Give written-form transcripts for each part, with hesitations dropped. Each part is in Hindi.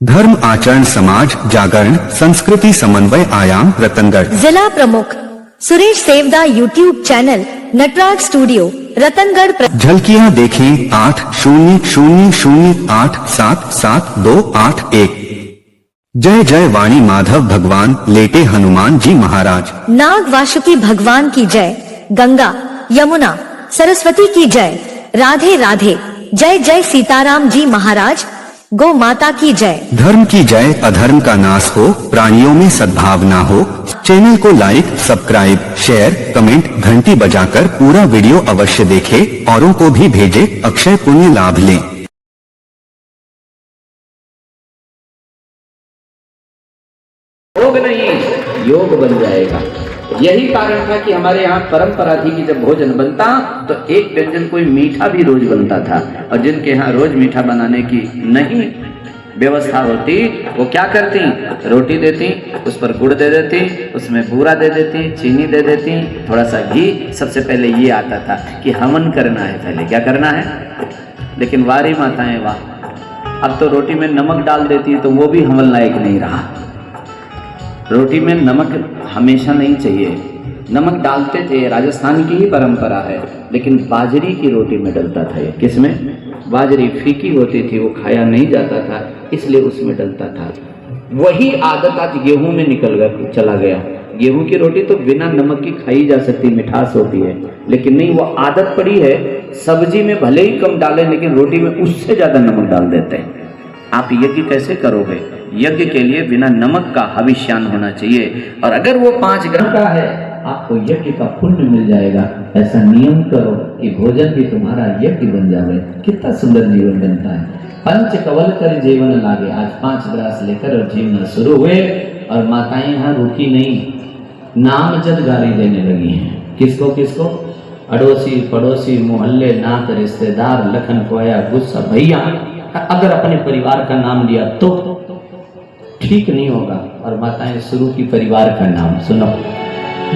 धर्म आचरण समाज जागरण संस्कृति समन्वय आयाम रतनगढ़। जिला प्रमुख Suresh Sevda YouTube channel Natraj studio Ratangarh. झलकियां देखें 8000877281। जय जय वाणी माधव भगवान लेटे हनुमान जी महाराज। नाग वासुकी भगवान की जय। गंगा यमुना सरस्वती की जय। राधे राधे। जय जय सीताराम जी महाराज। गौ माता की जय। धर्म की जय। अधर्म का नाश हो, प्राणियों में सद्भावना हो। चैनल को लाइक सब्सक्राइब शेयर कमेंट घंटी बजाकर पूरा वीडियो अवश्य देखें, औरों को भी भेजें, अक्षय पुण्य लाभ लें। भोग नहीं योग बन जाएगा। यही कारण था कि हमारे यहाँ परंपरा थी कि जब भोजन बनता तो एक व्यंजन कोई मीठा भी रोज बनता था, और जिनके यहाँ रोज मीठा बनाने की नहीं व्यवस्था होती वो क्या करती, रोटी देती, उस पर गुड़ दे देती, उसमें बूरा दे देती, चीनी दे देती, थोड़ा सा घी। सबसे पहले ये आता था कि हवन करना है, पहले क्या करना है। लेकिन वारी माताएं वाह, अब तो रोटी में नमक डाल देती है तो वो भी हवन लायक नहीं रहा। रोटी में नमक हमेशा नहीं चाहिए, नमक डालते थे, राजस्थान की ही परंपरा है, लेकिन बाजरी की रोटी में डलता था। किसमें? बाजरी फीकी होती थी, वो खाया नहीं जाता था, इसलिए उसमें डलता था। वही आदत आज गेहूं में निकल गया, चला गया। गेहूं की रोटी तो बिना नमक की खाई जा सकती, मिठास होती है, लेकिन नहीं, वो आदत पड़ी है। सब्जी में भले ही कम डालें, लेकिन रोटी में उससे ज्यादा नमक डाल देते हैं। आप यज्ञ कैसे करोगे? यज्ञ के लिए बिना नमक का हविष्यान होना चाहिए, और अगर वो 5 ग्राम का है आपको यज्ञ का पुण्य मिल जाएगा। ऐसा नियम करो कि भोजन भी तुम्हारा यज्ञ बन जाए। कितना सुंदर जीवन बनता है। पंच कवल कर जीवन लागे। आज 5 ग्रास लेकर और जीवन शुरू हुए, और माताएं यहाँ रुकी नहीं, नामजद गाली देने लगी हैं। किसको किसको? अड़ोसी पड़ोसी मोहल्ले नात रिश्तेदार लखन कोया गुस्सा भैया। अगर अपने परिवार का नाम लिया तो ठीक नहीं होगा। और माताएं शुरू की परिवार का नाम सुनो।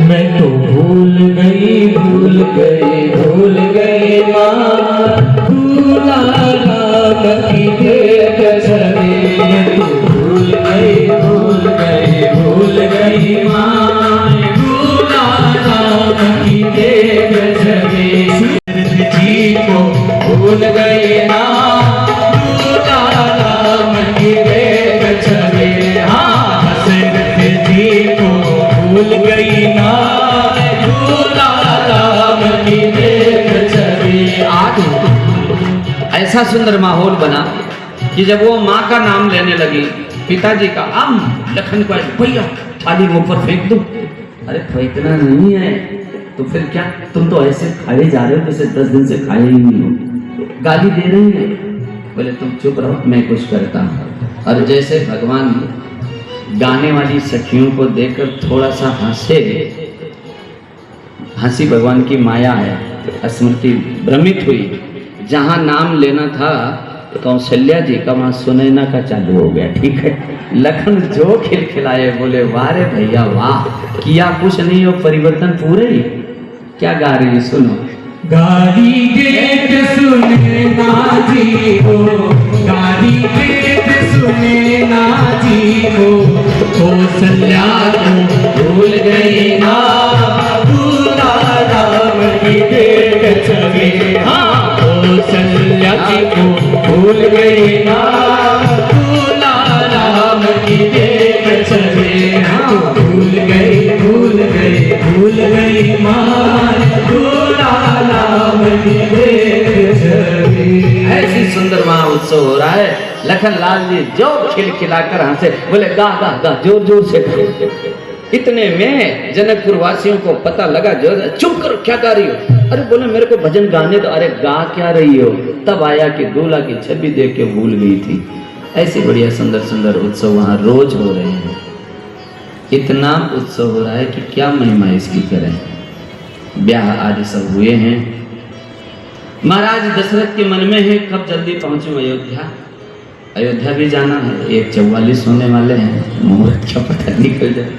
मैं तो भूल गई माँ, भूला राम की देख छवि। मैं तो भूल गई माँ, भूला राम की देख छवि। जी को भूल गई ना, भूला राम की देख छवि। हाँ, दशरथ जी को भूल गई ना, भूला राम की देख छवि। आज ऐसा सुंदर माहौल बना कि जब वो माँ का नाम लेने लगी, पिताजी का लखन को भैया थाली मुंह पर फेंक दो। अरे फेंकना नहीं है तो फिर क्या, तुम तो ऐसे खाए जा रहे हो जैसे 10 दिन से खाए ही नहीं हो। गाली दे रही है। बोले तुम चुप रहो, मैं कुछ करता हूँ। और जैसे भगवान गाने वाली सखियों को देखकर थोड़ा सा हंसे, हंसी भगवान की माया है, स्मृति भ्रमित हुई। जहां नाम लेना था कौशल्या जी का, वहां सुनैना का चालू हो गया। ठीक है, लखन जो खिलखिलाए, बोले वाह रे भैया वाह, किया कुछ नहीं हो परिवर्तन पूरे ही। क्या गा रही है सुनो। गाली गेट सुने ना जी को, गाली गेट सुने ना जी को, कौशल्या को भूल गई ना, भूला राम की देख छवि। हाँ, कौशल्या जी को भूल गई ना, भूला राम की देख छवि। हाँ, भूल गई माँ, भूला राम की देख छवि। ऐसी सुंदर महाउत्सव हो रहा है। लखन लाल जी जो खिलखिलाकर हंसे, बोले गा गा गा, जोर जोर से। इतने में जनकपुर वासियों को पता लगा, जो चुप करो क्या गा रही हो। अरे बोले मेरे को भजन गाने दो। अरे गा क्या रही हो? तब आया कि दूल्हा की छवि देख के भूल गई थी। ऐसे बढ़िया सुंदर सुंदर उत्सव वहां रोज हो रहे हैं। इतना उत्सव हो रहा है कि क्या महिमा इसकी करें। ब्याह आदि सब हुए हैं। महाराज दशरथ के मन में है कब जल्दी पहुंचूं अयोध्या। अयोध्या भी जाना है। 144 होने वाले हैं, मुहूर्त क्या पता निकल जाए।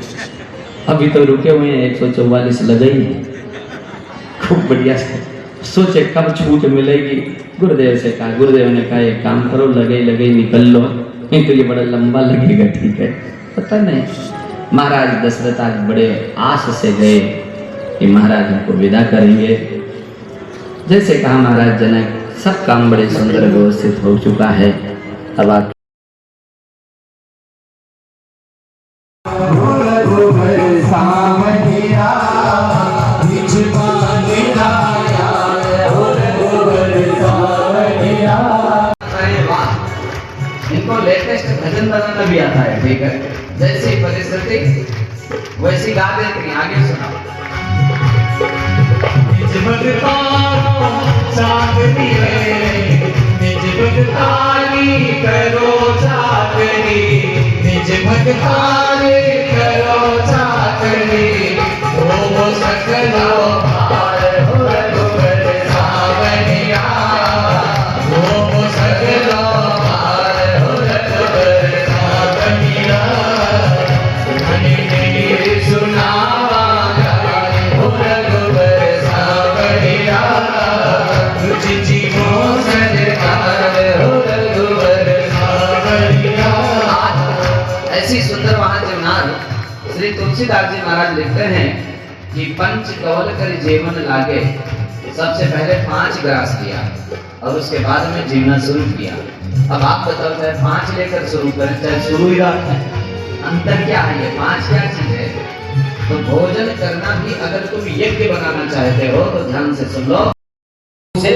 अभी तो रुके हुए हैं, 144 लगे ही। खूब बढ़िया सोचे कब छूट मिलेगी। गुरुदेव से कहा, गुरुदेव ने कहा एक काम करो, लगे लगे निकल लो। तो ये बड़ा लंबा लगेगा, ठीक है, पता नहीं। महाराज दशरथ आज बड़े आस से गए कि महाराज हमको विदा करेंगे। जैसे कहा महाराज जनक, सब काम बड़े सुंदर व्यवस्थित हो चुका है। अब आप इनको लेटेस्ट भजन बनाना भी आता है, ठीक है, जैसी परिस्थिति वैसी गा देते हैं। आगे सुनाओ। निज भगतारो चाकरी है, निज भगतारी करो चाकरी, निज भगतारी करो चाकरी, हो सकलो पार हो रघुवर सावरिया, हो सकलो पार हो रघुवर सावरिया, धनी धीर सुनावा हो रघुवर सावरिया, तुझ जीवो सरकार हो रघुवर सावरिया। ऐसी सुंदर महाजनार श्री तुलसीदास जी महाराज लिखते हैं कि पंच कवल कर जीवन लागे। सबसे पहले 5 ग्रास लिया और उसके बाद में जीना शुरू किया। अब आप बताओ, चाहे 5 लेकर शुरू करें चाहे शुरू ही रहा, अंतर क्या है? ये 5 क्या चीज है? तो भोजन करना भी अगर तुम यज्ञ बनाना चाहते हो तो ध्यान से सुन लो। उसे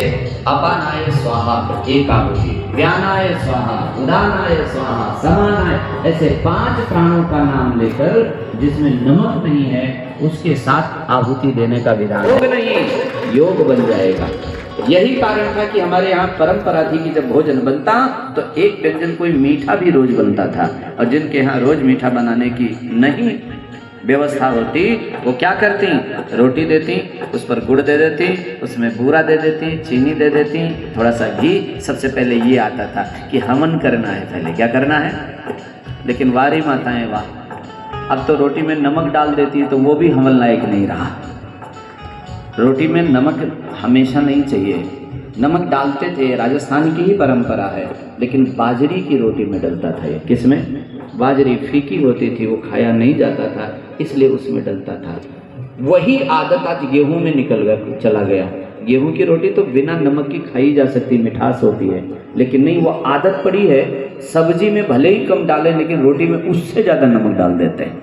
अपानाय स्वाहा एकादशी, व्यानाय स्वाहा, उदानाय स्वाहा, समानाय, ऐसे 5 प्राणों का नाम लेकर जिसमें नमक नहीं है उसके साथ आहुति देने का विधान है। योग नहीं, योग बन जाएगा। यही कारण था कि हमारे यहाँ परंपरा थी कि जब भोजन बनता तो एक व्यंजन कोई मीठा भी रोज बनता था, और जिनके यहाँ रोज मीठा बनाने की नहीं व्यवस्था होती वो क्या करती, रोटी देती, उस पर गुड़ दे देती, उसमें बूरा दे देती, चीनी दे देती, थोड़ा सा घी। सबसे पहले ये आता था कि हवन करना है, पहले क्या करना है। लेकिन वारी माताएं वाह, अब तो रोटी में नमक डाल देती है तो वो भी हवन लायक नहीं रहा। रोटी में नमक हमेशा नहीं चाहिए, नमक डालते थे, राजस्थान की ही परंपरा है, लेकिन बाजरी की रोटी में डलता था। ये किसमें? बाजरी फीकी होती थी, वो खाया नहीं जाता था, इसलिए उसमें डलता था। वही आदत आज गेहूं में निकल गया, चला गया। गेहूं की रोटी तो बिना नमक की खाई जा सकती, मिठास होती है, लेकिन नहीं, वो आदत पड़ी है सब्जी में भले ही कम डालें लेकिन रोटी में उससे ज़्यादा नमक डाल देते हैं।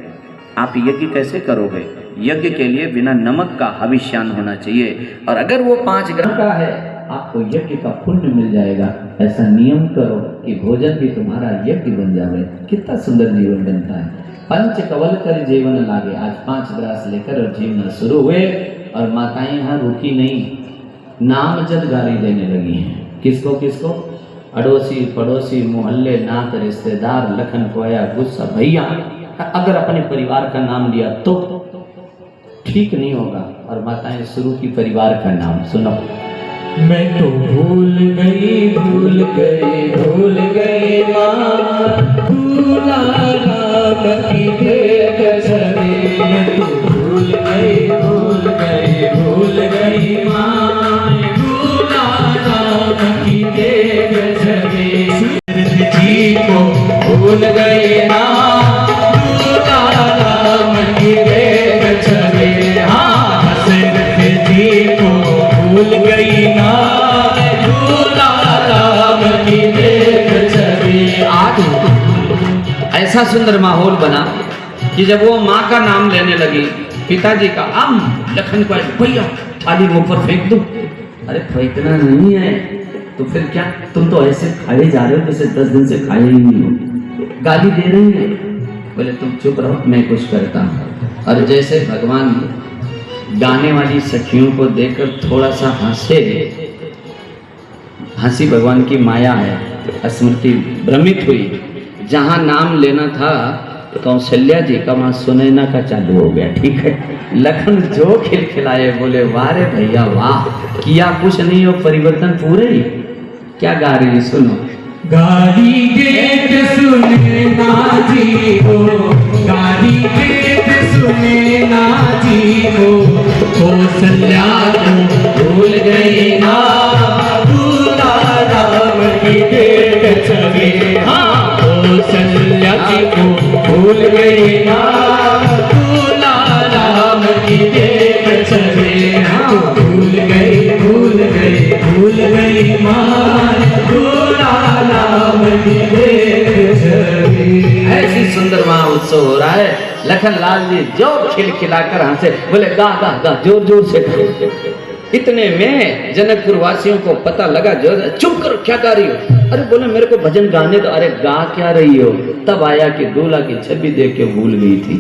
आप यज्ञ कैसे करोगे? यज्ञ के लिए बिना नमक का हविष्यान होना चाहिए, और अगर वो 5 ग्राम का है आपको यज्ञ का पुण्य मिल जाएगा। ऐसा नियम करो कि भोजन भी तुम्हारा यज्ञ बन जाए। कितना सुंदर जीवन बनता है। पंच कवल कर जीवन लागे। आज 5 ग्रास लेकर और जीवना शुरू हुए, और माताएं यहाँ रुकी नहीं, नाम जब गाली देने लगी हैं। किसको किसको? अड़ोसी पड़ोसी, मोहल्ले, नात, रिश्तेदार, लखन कोया, गुस्सा, भैया। अगर अपने परिवार का नाम लिया तो ठीक नहीं होगा। और माताएं शुरू की परिवार का नाम सुनो। मैं तो भूल गई भूल गई भूल गई माँ, भूला राम की देख छवि। मैं तो भूल गई भूल गई भूल गई माँ, भूला राम की देख छवि। सूरज जी को भूल गई ना, भूला राम की देख छवि। हाँ, दशरथ जी को भूल गई ना, भूला राम की देख छवि। आज ऐसा सुंदर माहौल बना कि जब वो माँ का नाम लेने लगी, पिताजी का, लखन को भैया थाली मुंह पर फेंक दो। अरे फेंकना नहीं है तो फिर क्या, तुम तो ऐसे खाए जा रहे हो जैसे 10 दिन से खाए ही नहीं हो। गाली दे रही है। बोले तुम चुप रहो, मैं कुछ करता हूँ। और जैसे भगवान गाने वाली सखियों को देखकर थोड़ा सा हंसे, हंसी भगवान की माया है। स्मृति भ्रमित हुई, जहाँ नाम लेना था कौशल्या जी का वहाँ सुनैना का चालू हो गया। ठीक है, लखन जो खिलखिलाए, बोले वाह रे भैया वाह, किया कुछ नहीं हो, परिवर्तन पूरे ही। क्या गा रही है सुनो। गाली गेट सुने ना जी हो, गाली गेट सुने ना जी हो, कौशल्या को भूल गई ना, भूला राम की देख छवि। हाँ, गई माँ दूल्हा राम की देख छवि। हाँ भूल गई माँ दूल्हा राम की देख छवि। ऐसी सुंदर वहाँ उत्सव हो रहा है। लखनलाल जी जो खिलखिलाकर हंसे, बोले गा गा गा जोर जोर से गा। इतने में जनकपुर वासियों को पता लगा, जो चुप करो क्या गा रही हो। अरे बोले मेरे को भजन गाने तो। अरे गा क्या रही हो। तब आया कि दूल्हा की छवि देख के भूल गई थी।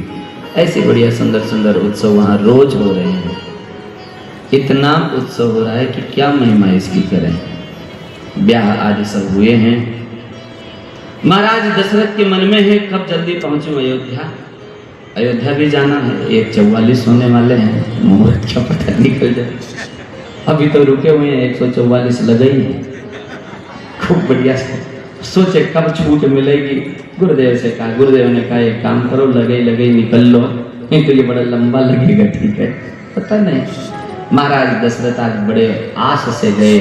ऐसी बढ़िया सुंदर सुंदर उत्सव वहाँ रोज हो रहे हैं। इतना उत्सव हो रहा है कि क्या महिमा इसकी करें। ब्याह आदि सब हुए हैं। महाराज दशरथ के मन में है कब जल्दी पहुंचूं अयोध्या। अयोध्या भी जाना है। 144 होने वाले हैं, मुहूर्त क्या पता निकल जाए। अभी तो रुके हुए हैं, 144 लगे ही हैं। खूब बढ़िया से सोचे कब छूट मिलेगी। गुरुदेव से कहा, गुरुदेव ने कहा एक काम करो, लगे निकल लो, नहीं तो ये बड़ा लंबा लगेगा। ठीक है, पता नहीं। महाराज दशरथ आज बड़े आस से गए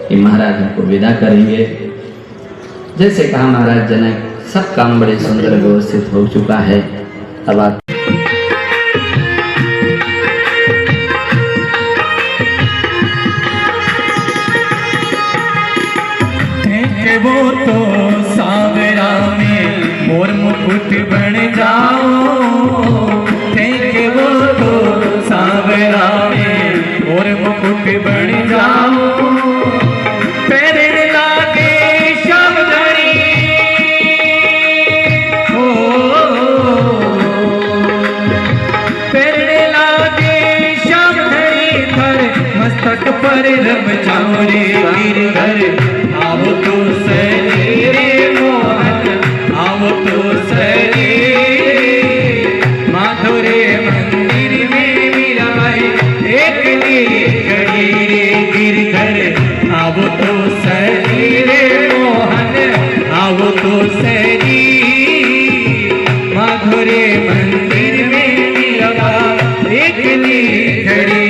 कि महाराज हमको विदा करेंगे। जैसे कहा महाराज जनक, सब काम बड़े सुंदर व्यवस्थित हो चुका है। अब आप वो तो सांवरा में मोर मुकुट बन जाओ। वो तो सांवरा में मोर मुकुट बन जाओ। पैरे लागे श्याम धरी हो, पैरे लागे श्याम धरी धर मस्तक पर रब जाओ रे गिरधर। आओ तो सही रे मोहन, आओ तो सही माधुरे मंदिर में मिलाए एक घड़ी रे गिरधर। आओ तो सही रे मोहन, आओ तो सही माधुरे मंदिर में मिलाए एक घड़ी।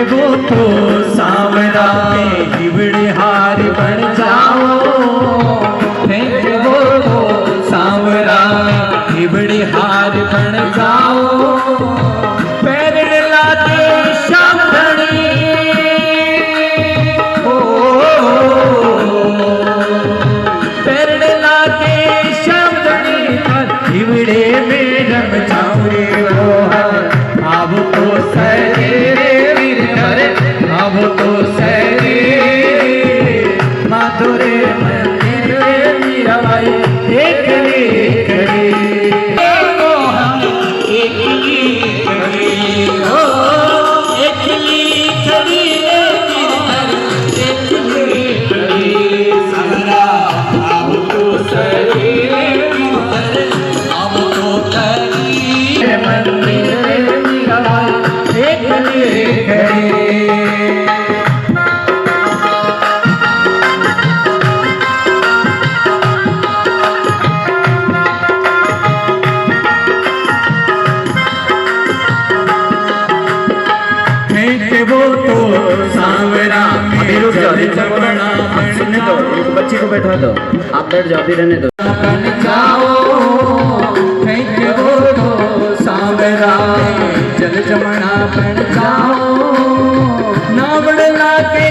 वो तो सांवरा में हिबड़े हार बन जाओ। वो तो सांवरा हिबड़े हार बन जाओ। पैर लाते श्याम धनी हो, पैर लाते श्याम धनी हिबड़े में रम जाओ रे मोहन। अब तो सहे अब तो सही माधुरे मंदिर में मीराबाई एक घड़ी मोहन एक घड़ी हो, एक घड़ी एक घड़ी सारा। अब तो सही अब तो सही मंदिर में मीराबाई एक घड़ी। वो तो सांवरा में सुनने दो, बच्ची को बैठा दो, आप बैठ जाओ, भी रहने दो। बन जाओ वो तो सांवरा में जल जमना बन जाओ। नावड़ लाके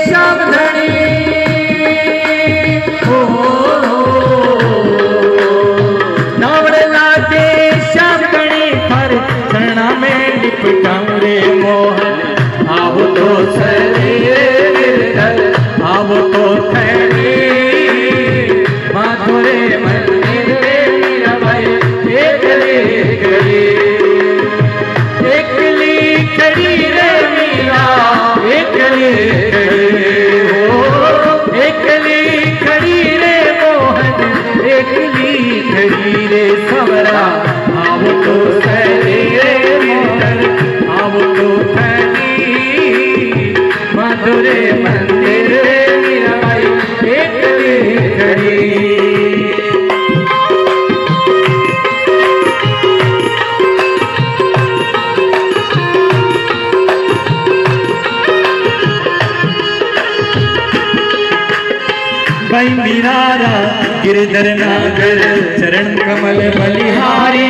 श्याम धनी हो, नावड़ लाके श्याम धनी पर चरणा में लिपटाऊं रे मोहन। आओ तो सही आओ तो खैरी माधुरे मंदिर में मीराबाई एक खड़ी रे मीरा एक हो, एक खड़ी रे मोहन एक खड़ी रे सांवरा। आओ तो सही मोहन, आओ तो माधुरे मंदिर मीराबाई एक घड़ी। बिरारा गिरधर नागर चरण कमल बलिहारी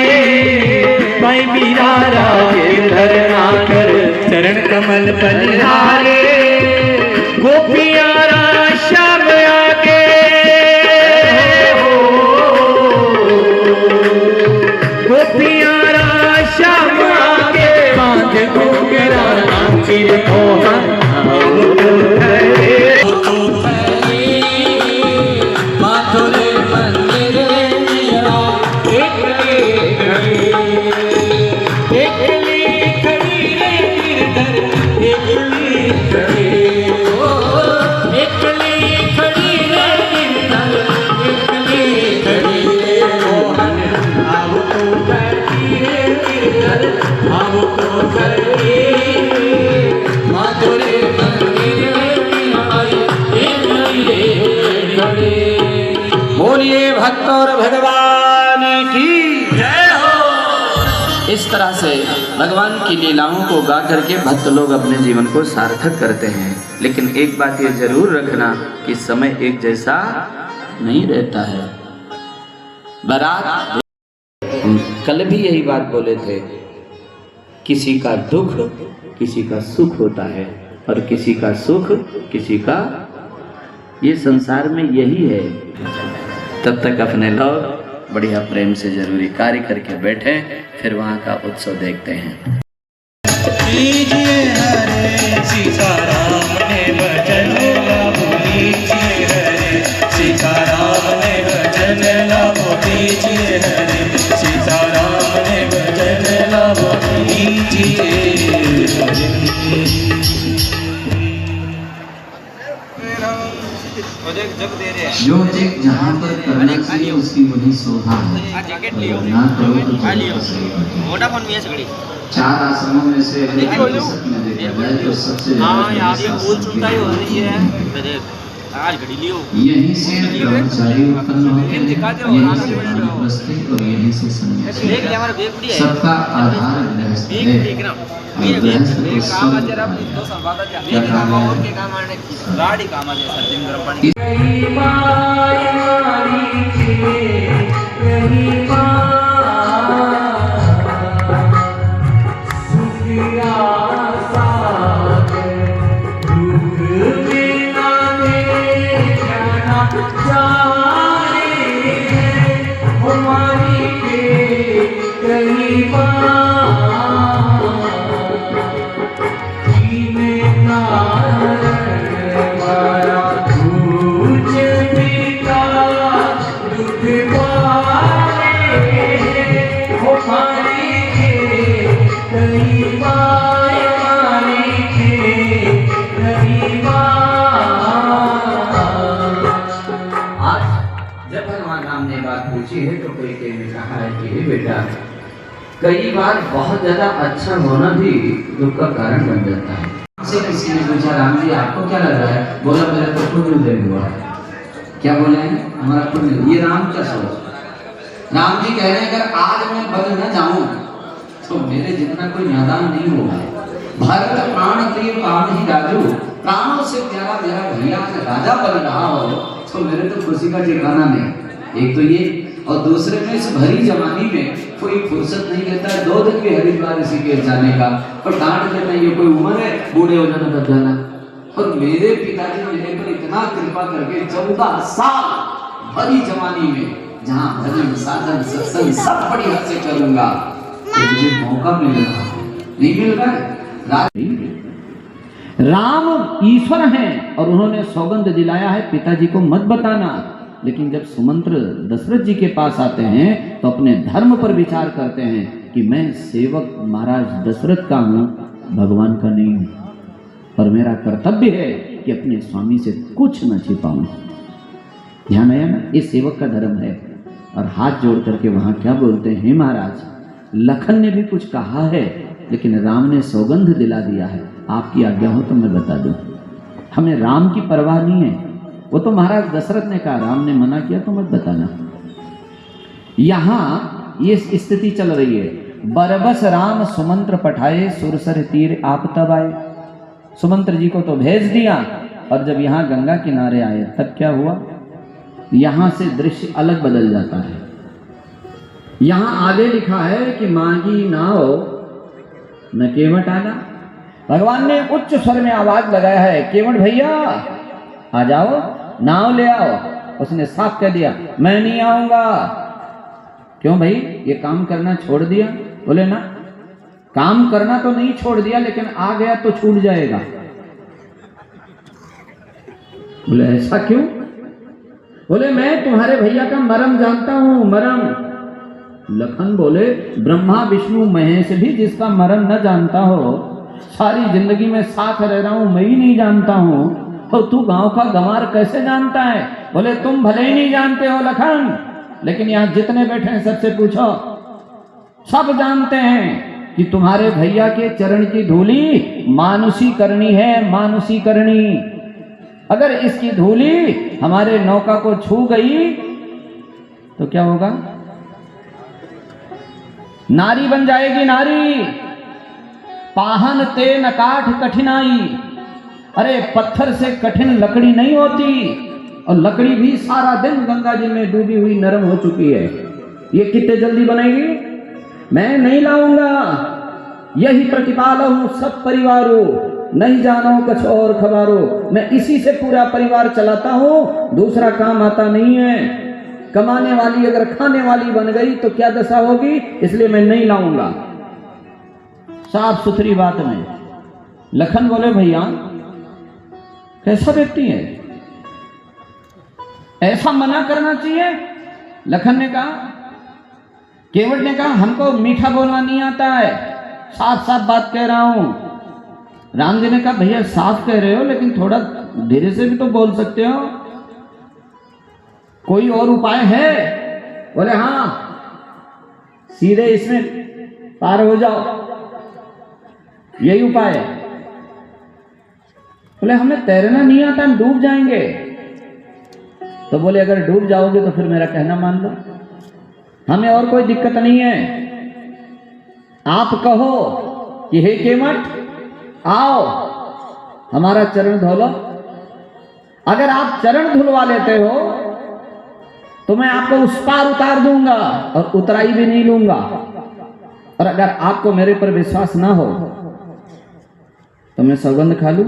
भाई बिरारा गिरधर नागर चरण कमल बलिहारी गोपियारा श्याम आगे गोपियारा श्याम आगे बांध गोगरा चिर मोहन माथुरे मंदिर एकली खड़ी रे गिरधर एकली खड़ी ओ एकली खड़ी रे गिरधर एकली खड़ी रे मोहन आव तो करती रे गिरधर आव तो करती माथुरे मंदिर बोलिए भक्त और भगवान की जय हो। इस तरह से भगवान की लीलाओं को गा करके भक्त लोग अपने जीवन को सार्थक करते हैं। लेकिन एक बात ये जरूर रखना कि समय एक जैसा नहीं रहता है। बारात हम कल भी यही बात बोले थे, किसी का दुख किसी का सुख होता है और किसी का सुख किसी का, ये संसार में यही है। तब तक अपने लोग बढ़िया प्रेम से जरूरी कार्य करके बैठे, फिर वहाँ का उत्सव देखते हैं। लीजिए हरे सीताराम ने भजन लाभो लीजिए हरे सीताराम ने भजन लाभो लीजिए हरे सीताराम ने भजन लाभो लीजिए हरे। जो एक जहाँ पर करना चाहिए उसकी वही शोभा है, ना करो तो सही। चार आसनों में से प्रतिशत में देखा जाए तो सबसे यहीं से ब्रह्मचारी उत्पन्न होते हैं, यहीं से वानप्रस्थी और यहीं से सन्यासी। सबका आधार गृहस्थ है। गृहस्थ को सब क्या काम कई बार बहुत ज्यादा अच्छा होना भी दुख का कारण बन जाता है। से किसी ने पूछा, राम जी आपको क्या लग रहा है? बोला मेरा तो पुण्य उदय हुआ है। क्या बोले हैं? हमारा पुण्य। ये राम क्या सोच? राम जी कह रहे हैं अगर आज मैं बल न जाऊं तो मेरे जितना कोई नादान नहीं होगा। भरत प्राण प्रिय काम ही राजू, प्राणों से प्यारा मेरा भैया राजा बन रहा हो तो मेरे तो खुशी का ठिकाना नहीं। एक तो ये, और दूसरे में इस भरी जवानी में कोई फुर्सत नहीं लेता है 2 दिन भी हरिद्वार ऋषिकेश जाने का, और डांट देता है ये कोई उम्र है बूढ़े हो जाना तब जाना। और मेरे पिताजी मेरे पर इतना कृपा करके 14 साल भरी जवानी में जहाँ भजन साधन सत्संग सब बड़ी हद से करूंगा, तो मुझे मौका मिल रहा है, नहीं मिल रहा है। राम ईश्वर हैं और उन्होंने सौगंध दिलाया है पिताजी को मत बताना। लेकिन जब सुमंत्र दशरथ जी के पास आते हैं तो अपने धर्म पर विचार करते हैं कि मैं सेवक महाराज दशरथ का हूं, भगवान का नहीं हूं, और मेरा कर्तव्य है कि अपने स्वामी से कुछ न छिपाऊं। ध्यान आया ना? ये सेवक का धर्म है। और हाथ जोड़ करके वहां क्या बोलते हैं, महाराज लखन ने भी कुछ कहा है लेकिन राम ने सौगंध दिला दिया है, आपकी आज्ञा हो तो मैं बता दूं। हमें राम की परवाह नहीं है, वो तो महाराज दशरथ ने कहा, राम ने मना किया तो मत बताना। यहां ये स्थिति चल रही है, बरबस राम सुमंत्र पठाए सुरसर तीर आप तब आए। सुमंत्र जी को तो भेज दिया, और जब यहां गंगा किनारे आए तब क्या हुआ? यहां से दृश्य अलग बदल जाता है। यहां आगे लिखा है कि मांगी नाव न केवट आना। भगवान ने उच्च स्वर में आवाज लगाया है, केवट भैया आ जाओ, नाव ले आओ। उसने साफ कह दिया, मैं नहीं आऊंगा। क्यों भाई, ये काम करना छोड़ दिया? बोले ना, काम करना तो नहीं छोड़ दिया, लेकिन आ गया तो छूट जाएगा। बोले ऐसा क्यों? बोले मैं तुम्हारे भैया का मरम जानता हूं, मरम। लखन बोले, ब्रह्मा विष्णु महेश भी जिसका मरम न जानता हो, सारी जिंदगी में साथ रह रहा हूं, मैं ही नहीं जानता हूं, तो तू गांव का गंवार कैसे जानता है? बोले तुम भले ही नहीं जानते हो लखन, लेकिन यहां जितने बैठे हैं सबसे पूछो, सब जानते हैं कि तुम्हारे भैया के चरण की धूली मानुषी करनी है, मानुषी करनी। अगर इसकी धूली हमारे नौका को छू गई तो क्या होगा? नारी बन जाएगी, नारी। पाहन ते न काठ कठिनाई। अरे पत्थर से कठिन लकड़ी नहीं होती, और लकड़ी भी सारा दिन गंगा जी में डूबी हुई नरम हो चुकी है। ये कितने जल्दी बनेगी? मैं नहीं लाऊंगा। यही प्रतिपाल हूं सब परिवारों, नहीं जानो कुछ और खबरों। मैं इसी से पूरा परिवार चलाता हूं, दूसरा काम आता नहीं है। कमाने वाली अगर खाने वाली बन गई तो क्या दशा होगी? इसलिए मैं नहीं लाऊंगा। साफ सुथरी बात में लखन बोले, भैया कैसा व्यक्ति है, ऐसा मना करना चाहिए? लखन ने कहा, केवट ने कहा, हमको मीठा बोलना नहीं आता है, साफ साफ बात कह रहा हूं। राम जी ने कहा, भैया साफ कह रहे हो, लेकिन थोड़ा धीरे से भी तो बोल सकते हो, कोई और उपाय है? बोले हाँ, सीधे इसमें पार हो जाओ, यही उपाय है। बोले हमें तैरना नहीं आता, हम डूब जाएंगे। तो बोले अगर डूब जाओगे तो फिर मेरा कहना मान लो, हमें और कोई दिक्कत नहीं है। आप कहो कि हे केवट आओ, हमारा चरण धो लो। अगर आप चरण धुलवा लेते हो तो मैं आपको उस पार उतार दूंगा और उतराई भी नहीं लूंगा। और अगर आपको मेरे पर विश्वास ना हो तो मैं सौगंध खा लूं।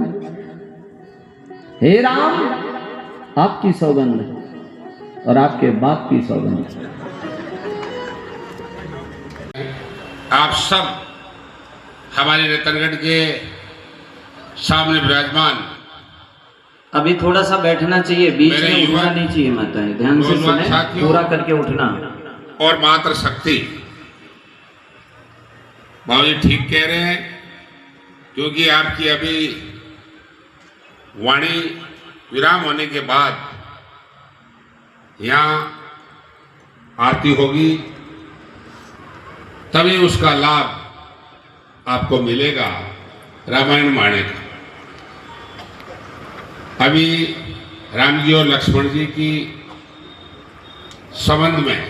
हे राम, आपकी सौगंध और आपके बाप की सौगंध। आप सब हमारे रतनगढ़ के सामने विराजमान। अभी थोड़ा सा बैठना चाहिए, बीच मेरे में युवा उठना नहीं चाहिए माताएं, ध्यान से नौजवान सुने, साथियों पूरा करके उठना। और मातृशक्ति, बाबूजी ठीक कह रहे हैं, क्योंकि आपकी अभी वाणी विराम होने के बाद यहाँ आरती होगी, तभी उसका लाभ आपको मिलेगा रामायण माणे का। अभी राम जी और लक्ष्मण जी की संबंध में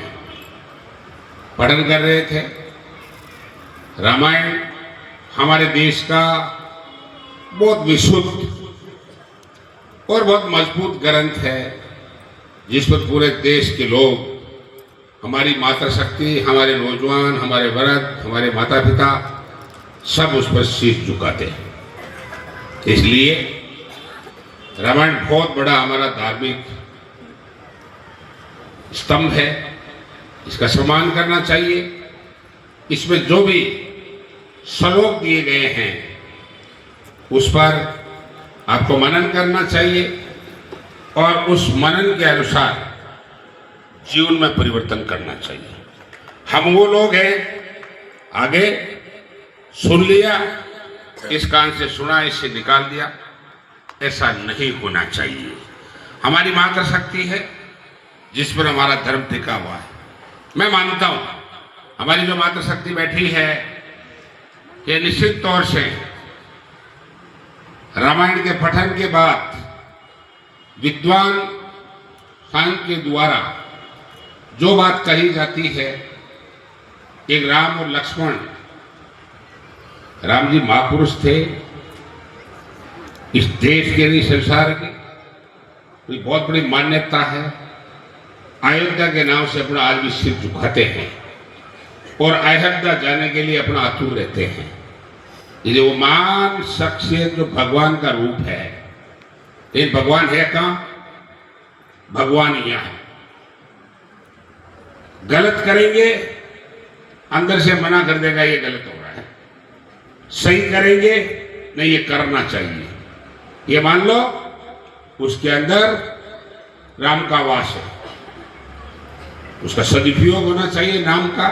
पठन कर रहे थे। रामायण हमारे देश का बहुत विशुद्ध और बहुत मजबूत ग्रंथ है, जिस पर पूरे देश के लोग, हमारी मातृशक्ति, हमारे नौजवान, हमारे वृद्ध, हमारे माता पिता सब उस पर शीश झुकाते हैं। इसलिए रामायण बहुत बड़ा हमारा धार्मिक स्तंभ है, इसका सम्मान करना चाहिए। इसमें जो भी श्लोक दिए गए हैं उस पर आपको मनन करना चाहिए और उस मनन के अनुसार जीवन में परिवर्तन करना चाहिए। हम वो लोग हैं, आगे सुन लिया, इस कान से सुना, इससे निकाल दिया, ऐसा नहीं होना चाहिए। हमारी मातृशक्ति है जिस पर हमारा धर्म टिका हुआ है। मैं मानता हूं हमारी जो मातृशक्ति बैठी है, ये निश्चित तौर से रामायण के पठन के बाद विद्वान सांख्य के द्वारा जो बात कही जाती है, एक राम और लक्ष्मण, राम जी महापुरुष थे, इस देश के नहीं संसार की कोई बहुत बड़ी मान्यता है। अयोध्या के नाम से अपना आज भी सिर झुकाते हैं और अयोध्या जाने के लिए अपना आतुर रहते हैं। ये वो महान शख्सियत जो भगवान का रूप है, लेकिन भगवान है कहाँ? भगवान यहाँ है। गलत करेंगे अंदर से मना कर देगा ये गलत हो रहा है, सही करेंगे नहीं ये करना चाहिए, ये मान लो उसके अंदर राम का वास है, उसका सदुपयोग होना चाहिए नाम का।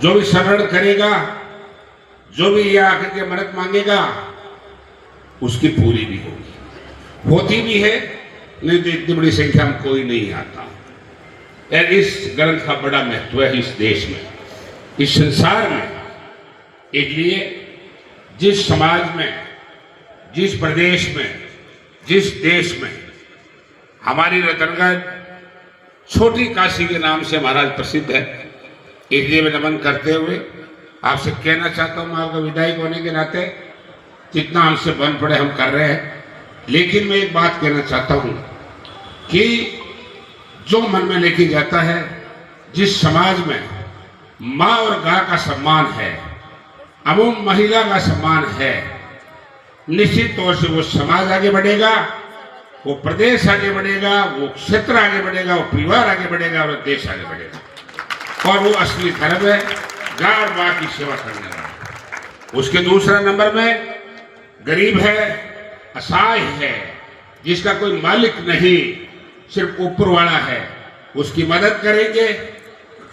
जो भी शरण करेगा, जो भी ये आकर के मदद मांगेगा, उसकी पूरी भी होगी, होती भी है, नहीं तो इतनी बड़ी संख्या में कोई नहीं आता। और इस ग्रंथ का बड़ा महत्व है इस देश में, इस संसार में। इसलिए जिस समाज में, जिस प्रदेश में, जिस देश में हमारी रतनगढ़ छोटी काशी के नाम से महाराज प्रसिद्ध है, इसलिए मैं नमन करते हुए आपसे कहना चाहता हूँ, आपका विधायक होने के नाते जितना हमसे बन पड़े हम कर रहे हैं। लेकिन मैं एक बात कहना चाहता हूँ कि जो मन में लेके जाता है, जिस समाज में माँ और गाय का सम्मान है, अमूम महिला का सम्मान है, निश्चित तौर से वो समाज आगे बढ़ेगा, वो प्रदेश आगे बढ़ेगा, वो क्षेत्र आगे बढ़ेगा, वो परिवार आगे बढ़ेगा और देश आगे बढ़ेगा। और वो असली धर्म है गाय और माँ की सेवा करने वाला। उसके दूसरा नंबर में गरीब है, असहाय है, जिसका कोई मालिक नहीं, सिर्फ ऊपर वाला है, उसकी मदद करेंगे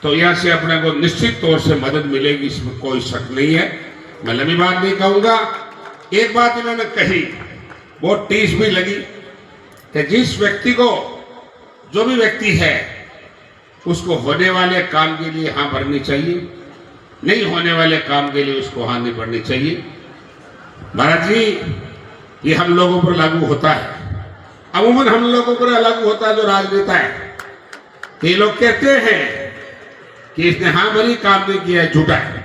तो यहाँ से अपने को निश्चित तौर से मदद मिलेगी, इसमें कोई शक नहीं है। मैं लंबी बात नहीं कहूँगा। एक बात इन्होंने कही बहुत टीस भी लगी कि जिस व्यक्ति को, जो भी व्यक्ति है, उसको होने वाले काम के लिए हाँ भरनी चाहिए, नहीं होने वाले काम के लिए उसको हाँ नहीं भरनी चाहिए। महाराज जी, ये हम लोगों पर लागू होता है, अमूमन हम लोगों पर लागू होता है जो राजनेता है। ये लोग कहते हैं कि इसने हाँ भरी, काम नहीं किया है, झूठा है,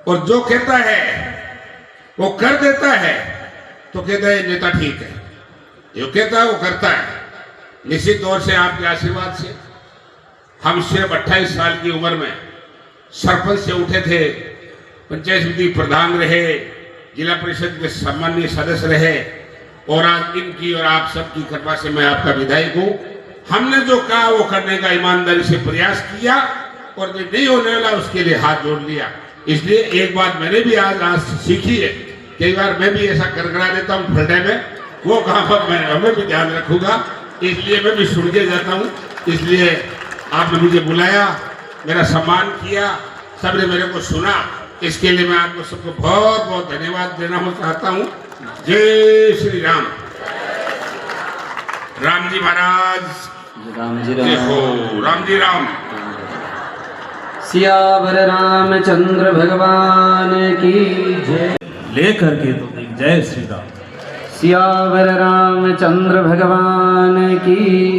और जो कहता है वो कर देता है तो कहता है नेता ठीक है, जो कहता है वो करता है। निश्चित तौर से आपके आशीर्वाद से हम सिर्फ 28 साल की उम्र में सरपंच से उठे थे, पंचायत समिति प्रधान रहे, जिला परिषद के सम्मानीय सदस्य रहे, और आज इनकी और आप सबकी कृपा से मैं आपका विधायक हूँ। हमने जो कहा वो करने का ईमानदारी से प्रयास किया, और जो नहीं होने वाला उसके लिए हाथ जोड़ लिया। इसलिए एक बात मैंने भी आज सीखी है, कई बार मैं भी ऐसा करकरा देता हूँ फलटे में, वो कहाँ पर मैं हमें भी ध्यान रखूंगा, इसलिए मैं भी सुन के जाता हूँ। इसलिए आपने मुझे बुलाया, मेरा सम्मान किया, सबने मेरे को सुना, इसके लिए मैं आपको सबको बहुत बहुत धन्यवाद देना चाहता हूँ। जय श्री राम। राम जी महाराज जय हो। राम जी राम। सियावर रामचंद्र भगवान की जय। लेकर के तो देख, जय श्री राम। सियावर रामचंद्र भगवान की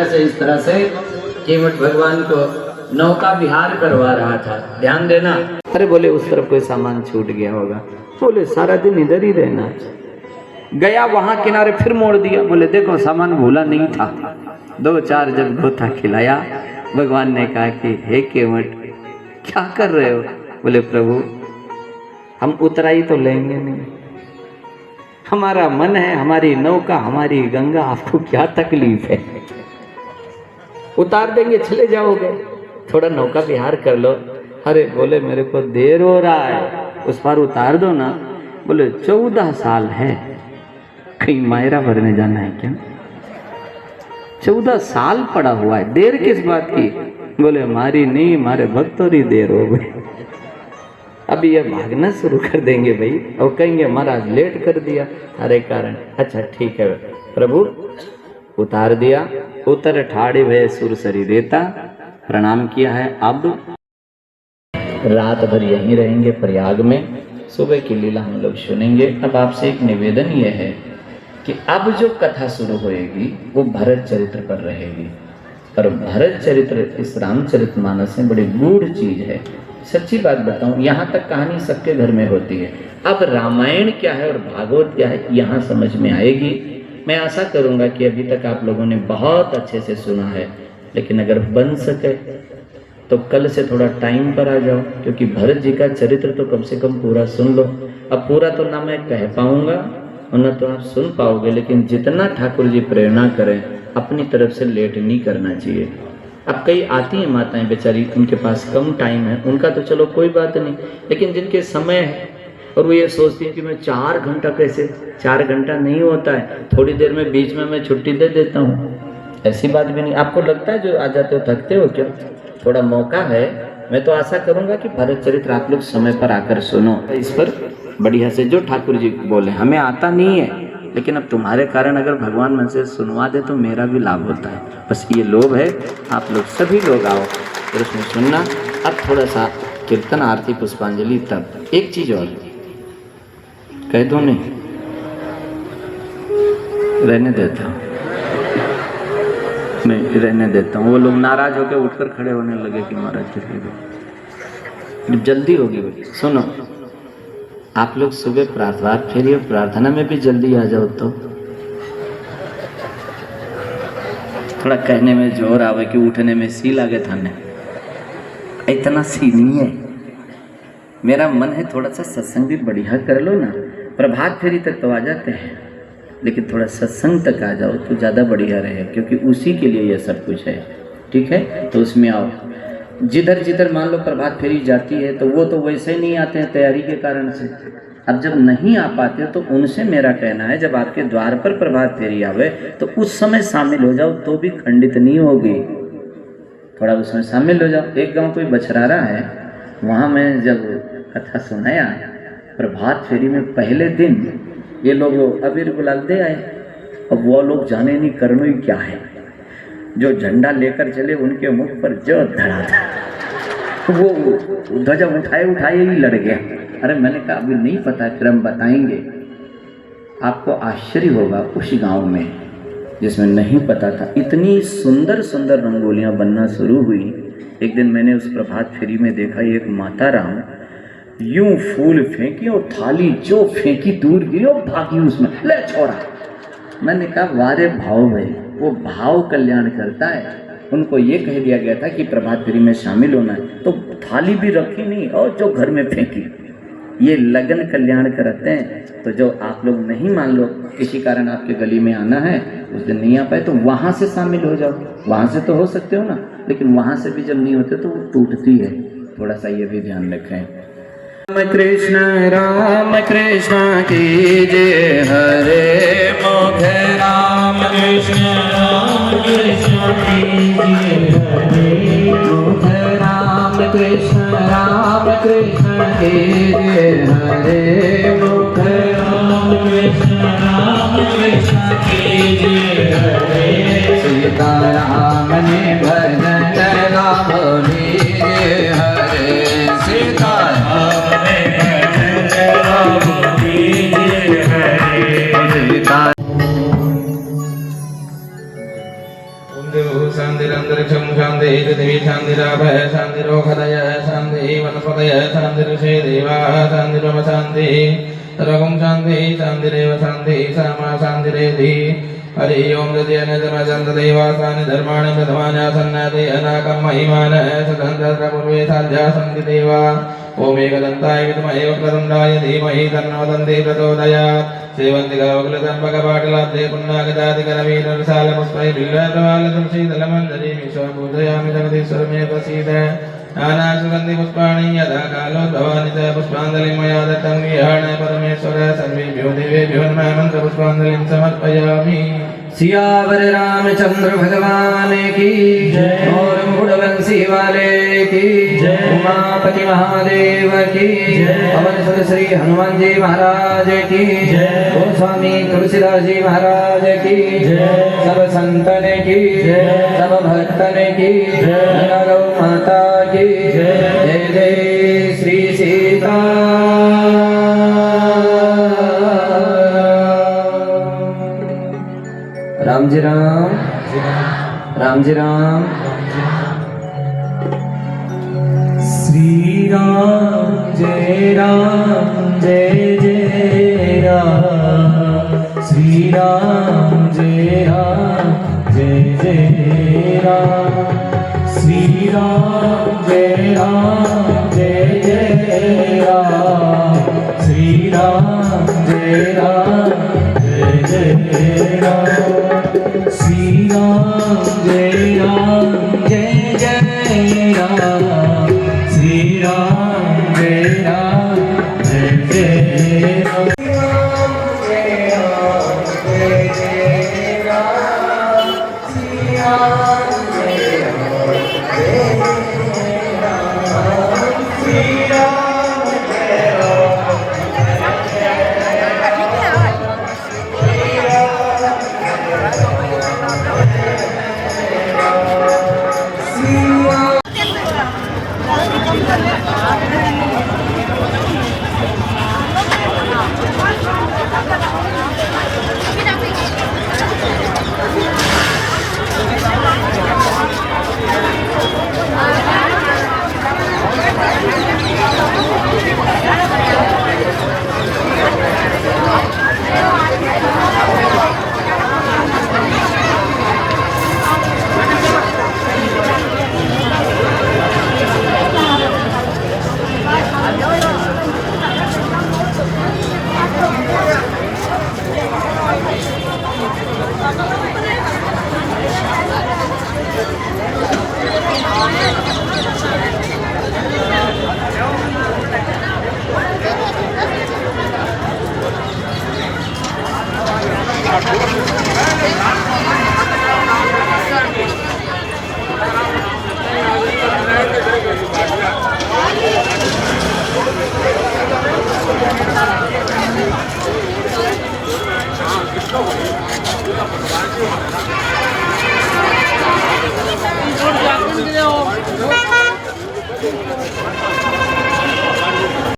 से इस तरह से केवट भगवान को नौका विहार करवा रहा था। ध्यान देना। अरे बोले उस तरफ कोई सामान छूट गया होगा, बोले सारा दिन इधर ही रहना। गया वहां किनारे फिर मोड़ दिया, बोले देखो सामान भूला नहीं था। 2-4 जब गोता खिलाया भगवान ने कहा कि हे केवट क्या कर रहे हो? बोले प्रभु हम उतराई तो लेंगे नहीं, हमारा मन है, हमारी नौका, हमारी गंगा, आपको क्या तकलीफ है? उतार देंगे, चले जाओगे, थोड़ा नौका विहार कर लो। अरे बोले मेरे को देर हो रहा है, उस पार उतार दो ना। बोले 14 साल है, कहीं मायरा भरने जाना है क्या? 14 साल पड़ा हुआ है, देर किस बात की? बोले हमारी नहीं, हमारे भक्तों की देर हो गई। अभी ये भागना शुरू कर देंगे भाई, और कहेंगे महाराज लेट कर दिया। अरे कारण अच्छा ठीक है प्रभु, उतार दिया। उतर ठाड़े भय सुरसरी रेता, प्रणाम किया है। अब रात भर यहीं रहेंगे प्रयाग में, सुबह की लीला हम लोग सुनेंगे। अब आपसे एक निवेदन ये है कि अब जो कथा शुरू होएगी वो भरत चरित्र पर रहेगी, और भरत चरित्र इस रामचरितमानस में बड़ी गूढ़ चीज है। सच्ची बात बताऊं, यहाँ तक कहानी सबके घर में होती है। अब रामायण क्या है और भागवत क्या है यहाँ समझ में आएगी। मैं आशा करूंगा कि अभी तक आप लोगों ने बहुत अच्छे से सुना है, लेकिन अगर बन सके तो कल से थोड़ा टाइम पर आ जाओ, क्योंकि भरत जी का चरित्र तो कम से कम पूरा सुन लो। अब पूरा तो ना मैं कह पाऊंगा और ना तो आप सुन पाओगे, लेकिन जितना ठाकुर जी प्रेरणा करें अपनी तरफ से लेट नहीं करना चाहिए। अब कई आती हैं माताएं बेचारी, उनके पास कम टाइम है, उनका तो चलो कोई बात नहीं, लेकिन जिनके समय है और वो ये सोचती है कि मैं 4 घंटा कैसे, 4 घंटा नहीं होता है, थोड़ी देर में बीच में मैं छुट्टी दे देता हूँ, ऐसी बात भी नहीं। आपको लगता है जो आ जाते हो थकते हो क्या? थोड़ा मौका है। मैं तो आशा करूंगा कि भरत चरित्र आप लोग समय पर आकर सुनो, इस पर बढ़िया से जो ठाकुर जी बोले। हमें आता नहीं है, लेकिन अब तुम्हारे कारण अगर भगवान मन से सुनवा दे तो मेरा भी लाभ होता है। बस ये लोभ है, आप लोग सभी लोग आओ और उसमें सुनना। अब थोड़ा सा कीर्तन, आरती, पुष्पांजलि, तब एक चीज और कह दो, नहीं रहने देता हूँ, मैं रहने देता हूँ। वो लोग नाराज होकर उठकर खड़े होने लगे कि महाराज चलिए, जल्दी होगी भाई। सुनो, आप लोग सुबह प्रार्थना फेरिए, प्रार्थना में भी जल्दी आ जाओ तो थोड़ा कहने में जोर आवे कि उठने में सी लागे थाने, इतना सी नहीं है। मेरा मन है थोड़ा सा सत्संग भी बढ़िया कर लो ना। प्रभात फेरी तक तो आ जाते हैं, लेकिन थोड़ा सत्संग तक आ जाओ तो ज़्यादा बढ़िया रहे, क्योंकि उसी के लिए यह सब कुछ है। ठीक है, तो उसमें आओ। जिधर जिधर मान लो प्रभात फेरी जाती है तो वो तो वैसे ही नहीं आते हैं तैयारी के कारण से। अब जब नहीं आ पाते तो उनसे मेरा कहना है, जब आपके द्वार पर प्रभात फेरी आवे तो उस समय शामिल हो जाओ, तो भी खंडित नहीं होगी। थोड़ा उसमें शामिल हो जाओ। एक गांव कोई बछरारा है, वहाँ मैं जब कथा सुनाया प्रभात फेरी में पहले दिन ये लोग अबीर गुलाल दे आए। अब वो लोग जाने नहीं करनो ही क्या है, जो झंडा लेकर चले उनके मुख पर जो धड़ा था, वो ध्वजा उठाए उठाए ही लड़ गया। अरे मैंने कहा अभी नहीं पता, फिर हम बताएंगे। आपको आश्चर्य होगा, उस गांव में जिसमें नहीं पता था, इतनी सुंदर सुंदर रंगोलियां बनना शुरू हुई। एक दिन मैंने उस प्रभात फेरी में देखा, एक माता राम यूं फूल फेंकी और थाली जो फेंकी दूर गिरी और भागी उसमें, ले छोड़ा। मैंने कहा वारे भाव भाई, वो भाव कल्याण करता है। उनको ये कह दिया गया था कि प्रभात फेरी में शामिल होना है, तो थाली भी रखी नहीं और जो घर में फेंकी। ये लगन कल्याण करते हैं। तो जो आप लोग नहीं, मान लो किसी कारण आपके गली में आना है, उस दिन नहीं आ पाए, तो वहाँ से शामिल हो जाओ। वहाँ से तो हो सकते हो ना, लेकिन वहाँ से भी जब नहीं होते तो वो टूटती है। थोड़ा सा ये भी ध्यान रखें। राम कृष्ण की जय, हरे मुख राम कृष्ण की जय, हरे मुख राम कृष्ण की जय, हरे मुख राम कृष्ण की जय, हरे सीताराम ने भजन राम जय, हरे सीताराम शांतिरंतरिक्षं शांति पृथिवी शांतिरापः शांतिरोषधय शांति वनस्पतय शांतिर्षे देवाः शांतिर्ब्रह्म शांति सर्वं शांति शांतिरेव शांति सामा शांतिरेधि हरि ओम दध्यन जमजंत देवासानि धर्माणि प्रथमान्यासन्नादि अनाकं महिमान सदन्तत्र पूर्वे साध्या सन्ति देवा ओम एकदन्ताय विद्महे वक्रतुण्डाय धीमहि तन्नो दन्ति प्रचोदयात् सेवन्ति गावकुलचम्पकपाटलाब्धे पुण्णागदादिकरवीरसालपुष्पै बिल्वप्रवालतुलसीदलमञ्जरी विश्वपूजयामि जगदीश्वर मे प्रसीद नानासुगन्धिपुष्पाणि यदा कालोद्भवानि च पुष्पाञ्जलिं मया दत्तं विहाय परमेश्वर सर्वेभ्यो देवेभ्यो नमः मन्त्रपुष्पाञ्जलिं समर्पयामि। सियावर रामचंद्र भगवान की जय और मुकुटवंशी वाले की जय उमापति महादेव की जय पवन सुत श्री हनुमान जी महाराज की जय गोस्वामी तुलसीदास जी महाराज की जय सब संतन की जय सब भक्तन की जय गौ माता की जय जय जय श्री सीता राम जी राम राम जी राम श्री राम जय जय राम श्री राम जय जय राम श्री राम जय जय राम श्री राम जय जय राम श्री राम जय राम श्री राम जय राम हाँ,